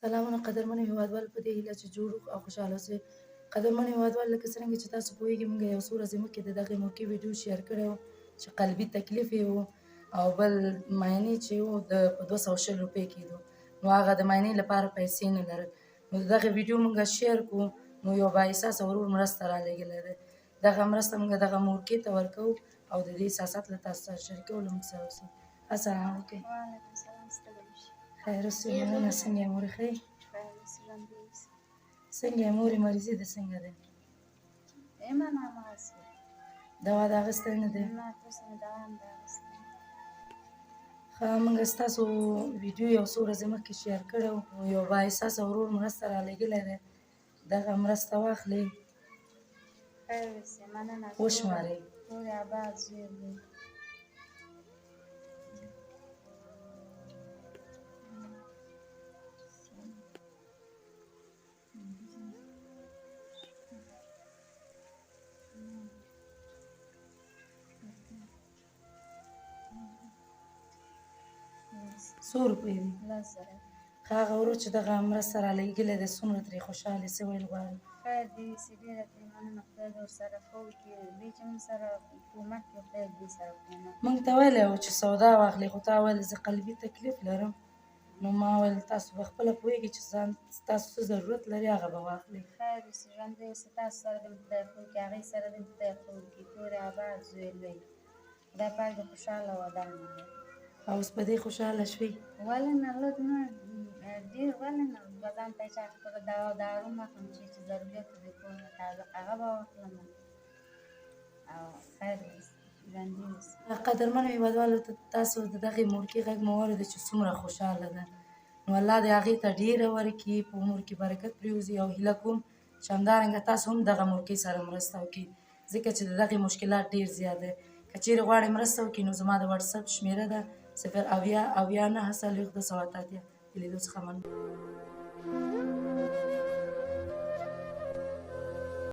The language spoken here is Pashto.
سلامونه قدرمنو هېوادوالو، په دې هیله چې جوړ او خوشحاله اوسئ. قدرمنو هېوادوالو، لکه څرنګه چې تاسو پوهېږئ، موږ یو څو ورځې مخکې د دغې موقع ویډیو شیر کړی و چې قلبي تکلیف یې و او بل معاینې چې و په 220 روپۍ کېدو. نو هغه د معاینې لپاره پیسې نه لرل. نو د دغې ویډیو موږ شیر کړو، نو یو بااحساسه ورور مرسته رالېږلی دی. دغه مرسته موږ دغه مورکې ته ورکوو او د دې احساسات له تاسو سره شریکوو. له موږ سره اوسئ. السلام علیکم. وعلیکم السلام. ستړي مشئ. خیر اوسئ. مننه. څنګه یې مورې، ښه یې؟ خیر اوسئ. ژوندي اوسئ. څنګه یې مورې، مریضي دې څنګه دی؟ ایمه هماغسې دوا دې اخیستی نه دی؟ نه، تر اوسه مې دوا نه ده اخیستې. ښه، موږ ستاسو ویډیو یو څو ورځې مخکې شیر کړی و. یو بااحساسه ورور مرسته رالېږلی دی. دغه مرسته واخلئ، خیر اوسئ. مننه. وشمارئ. کور یې اباد، زوی یې لوی. څو روپۍ دي؟ 10,000. ښه، هغه ورور چې دغه مرسته رالېږلې دی څومره ترې خوشحاله، څه ویل غواړي؟ خیر دې وسي. ډېره ترې مننه. خدای دې ورسره ښه وکړي. دوی چې موږ سره کومک کوي، خدای دې دوی سره کومک وکړي. موږ ته ویلی وو چې سودا واخلې، خو تا ویل زه قلبي تکلیف لرم. نو ما ویل تاسو په خپله پوهېږئ چې ستاسو څه ضرورت لري، هغه به واخلئ. خیر اوسئ. ژوندي اوسئ. تاسو سره دې خدای ښه وکړي. هغې سره دې خدای ښه وکړي. کور یې اباد، زوی یې لوی. خدای پاک دې خوشحاله ودان وي. او اوس په دې خوشحاله شوې؟ ولې نه، لږ نه، ډېر ولې نه. به ځان ته چا خپله دوا دارو واخلم چې ضرورت وي کور مطابق، هغه به واخلم او خیر اوسئ. ژوندي اوسئ. قدرمنو هېوادوالو، تاسو د دغې مورکې غږ مو واورېده چې څومره خوشحاله ده. نو الله دې هغې ته ډېره ورکړي، په عمر کې برکت پرېوځي. او هیله کوم چې همدارنګه تاسو هم دغه مورکې سره مرسته وکړئ، ځکه چې د دغې مشکلات ډېر زیات دی. که چېرې غواړئ مرسته وکړئ، نو زما د وټساپ شمېره ده 0 اویا اویا 9 40 288. د لیدو څخه مننه.